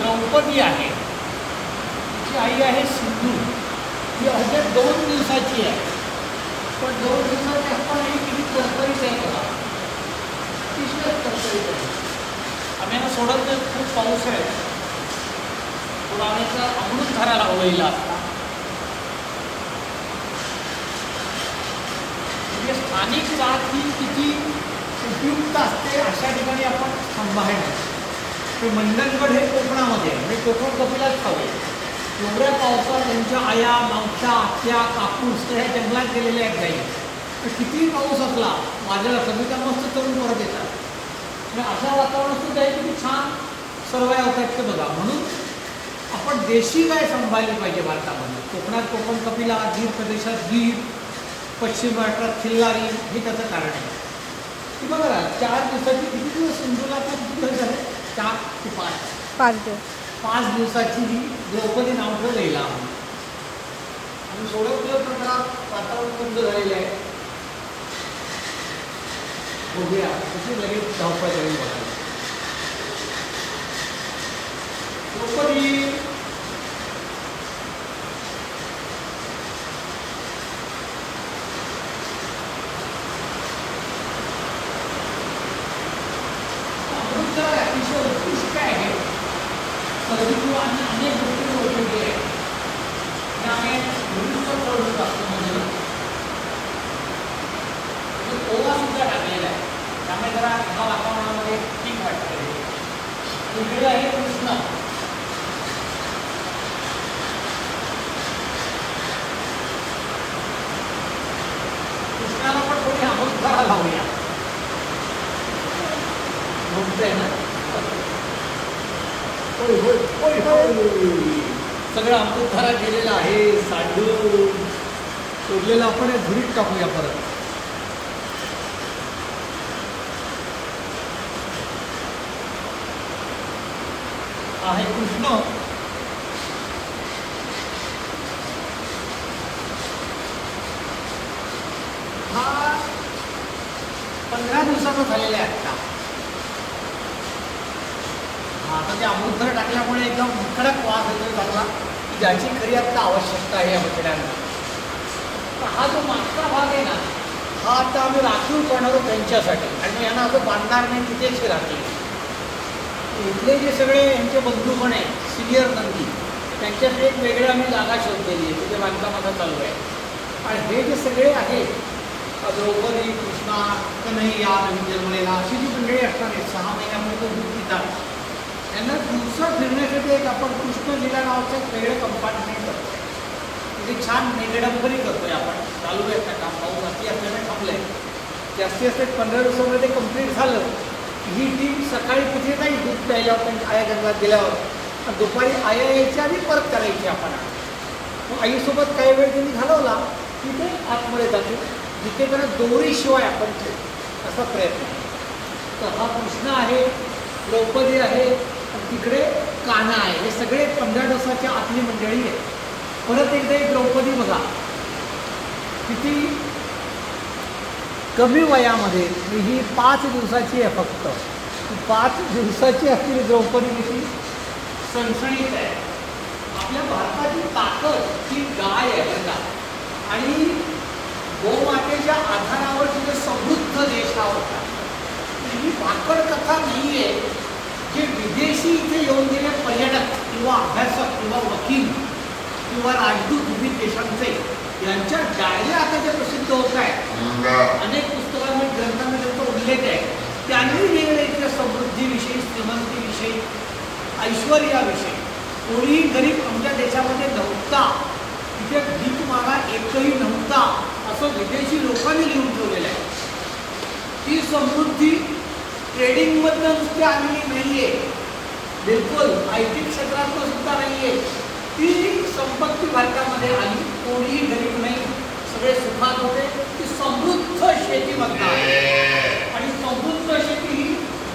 द्रौपदी आहे, तिची आई आहे सिंधू. ती अवघ्या 2 दिवसाची आहे, पण 2 दिवसाची असताना किती तरतरीत आहे बघा, अतिशय तरतरीत आहे. आम्ही यांना सोडत नाही, खूप पाऊस आहे, पुराण्याचा अमृत धाराला वळीला असता. म्हणजे स्थानिक जात ही किती उपयुक्त असते अशा ठिकाणी आपण सांभाळणे. ते मंडणगड हे कोकणामध्ये आहे, म्हणजे कोकण कपिलाच हवे. एवढ्या पावसात त्यांच्या आया, मावशा, आत्या, कापूस ह्या जंगलात गेलेल्या आहेत गाई. तर कितीही पाऊस असला माझ्याला कमी त्या मस्त तरुण परत येतात. म्हणजे अशा वातावरणात सुद्धा आहे किती छान सर्वाय होतात ते बघा. म्हणून आपण देशी गाय सांभाळली पाहिजे भारतामध्ये. कोकणात कोकण कपिला, गीर प्रदेशात गीर, पश्चिम महाराष्ट्रात खिल्लारी, हे त्याचं कारण आहे. की बघा 4 दिवसाची किती दिवस सिंधूला तर किती दिवस झाले? 4 ते 5 दिवस. 5 दिवसाची ही द्रौपदी नाव ठेवलं हिला. आणि सोडवलं तर जरा वातावरण बंद झालेलं आहे. बघूया कशी लगेच धावपळ करेल बघा. द्रौपदी अतिशय उत्कृष्ट आहे. सर्व आणि अनेक गोष्टी ओळखलेली आहे. आम्ही भविष्य करू असतो म्हणजे ओवा सुद्धा टाकलेला आहे, त्यामुळे जरा ह्या वातावरणामध्ये ठीक वाटतं. इकडे आहे कृष्ण. कृष्णाला पण थोडी अमृतधारा लावूया. बघतोय ना, सगळं अमृतधारा गेलेला आहे, सांडून उरलेलं आपण धुरीत टाकूया परत. आहे कृष्ण. हा 15 दिवसाचा झालेला आहे आता. आता ते अमृतधार टाकल्यामुळे एकदम कडक वास येतोय चांगला, की ज्याची खरी आता आवश्यकता आहे या बछड्यांना. तर हा जो मागचा भाग आहे ना, हा आता आम्ही राखीव करणार आहोत त्यांच्यासाठी. आणि यांना असं बांधणार नाही, तिथेच राखीव. इथले जे सगळे यांचे बंधूगण आहेत सिनियर नंदी, त्यांच्यासाठी एक वेगळी आम्ही जागा शोधलेली आहे, तिथे बांधकामाचा चालू आहे. आणि हे जे सगळे आहेत द्रौपदी, कृष्णा, कन्हैया, नवीन जन्मलेला, अशी जी मंडळी असणार आहेत 6 महिन्यापर्यंत दूध पितात, त्यांना दिवसा फिरण्यासाठी एक आपण कृष्णलीला नावाचं एक वेगळं कंपार्टमेंट करतो. तिथे छान मेघडंबरी करतोय आपण. चालू आहे त्या काम, पाऊस अति असल्याने थांबलं आहे. जास्तीत जास्त 15 दिवसामध्ये ते कंप्लीट झालं. ही टीम सकाळी तिथे नाही दूध प्यायला, पण आया जंगलात गेल्यावर दुपारी आया यायची आधी परत करायची आपण. मग आईसोबत काही वेळ त्यांनी घालवला की ते आतमध्ये जाते, जिथे त्यांना दोरीशिवाय आपण ठेवू असा प्रयत्न आहे. तर हा कृष्ण आहे, द्रौपदी आहे, तिकडे कान्हा आहे. हे सगळे 15 दिवसाच्या आतली मंडळी आहे. परत एकदा एक द्रौपदी बघा, किती कमी वयामध्ये. ही 5 दिवसाची आहे फक्त. 5 दिवसाची असलेली द्रौपदी किती सणसणीत आहे. आपल्या भारताची ताकद ही गाय आहे बघा. आणि गोमातेच्या आधारावर तिथे समृद्ध देश हा होता. ही भाकड कथा नाही आहे जे विदेशी इथे येऊन गेले पर्यटक किंवा अभ्यासक किंवा वकील किंवा राजदूत विविध देशांचे, यांच्या डायऱ्या आता जे प्रसिद्ध होत आहेत, अनेक पुस्तकांमध्ये ग्रंथांमध्ये त्यांचा उल्लेख आहे. त्यांनी लिहिलेल्या इथल्या समृद्धीविषयी, श्रीमंतीविषयी, ऐश्वर्याविषयी. कोणीही गरीब आमच्या देशामध्ये नव्हता, तिथे भीक मागा एकही नव्हता, असं विदेशी लोकांनी लिहून ठेवलेलं आहे. ती समृद्धी ट्रेडिंगमधनं नुसती आलेली नाही आहे, बिलकुल IT क्षेत्रातलं सुद्धा नाही आहे. ती संपत्ती भारतामध्ये आली. कोणीही गरीब नाही, सगळे सुखात होते. ती समृद्ध शेतीमधनं आहे. आणि समृद्ध शेती ही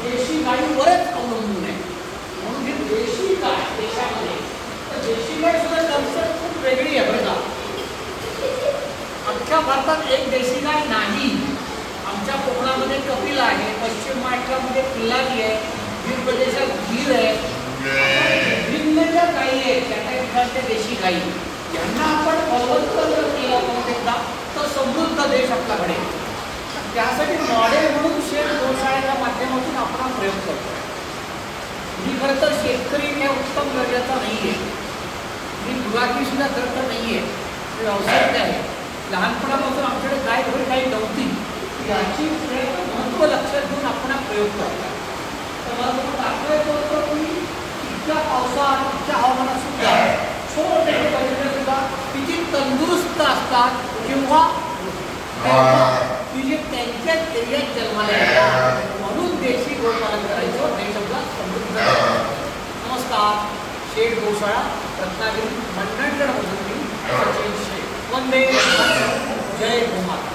देशी गायीवरच अवलंबून आहे. म्हणून ही देशी गाय देशामध्ये, तर देशी गाय सुद्धा कन्सेप्ट खूप वेगळी आहे बरं का. अख्ख्या भारतात एक देशी गाय नाही. आमच्या कोकणामध्ये कपिल आहे, पश्चिम महाराष्ट्रामध्ये खिल्लारी आहे, गीर प्रदेशात गीर आहे. गाई यांना आपण बलवंत जर केलं परत एकदा तर समृद्ध देश आपल्याकडे. त्यासाठी मॉडेल म्हणून शेत गोशाळेच्या माध्यमातून आपण प्रयोग करतो. मी खरं तर शेतकरी हे उत्तम दर्जाचा नाही आहे, मी गुराखी सुद्धा खरं तर नाही आहे, व्यावसायिक आहे. लहानपणापासून आमच्याकडे गाय थोडी काही नव्हती, याची महत्त्व लक्षात घेऊन आपण हा प्रयोग करतो. तर मला तुम्हाला दाखवायचं होतं की इतक्या पावसात इतक्या हवामानात सुद्धा छोटे छोटे सुद्धा किती तंदुरुस्त असतात किंवा की जे त्यांच्या एरियात जन्माला येतात. म्हणून देशी गोपालन करायचं हे शब्द समृद्ध. नमस्कार. शेठ गोशाळा रत्नागिरी मंडणगड मधून सचिन शेठ. वंदे जय गोमाता.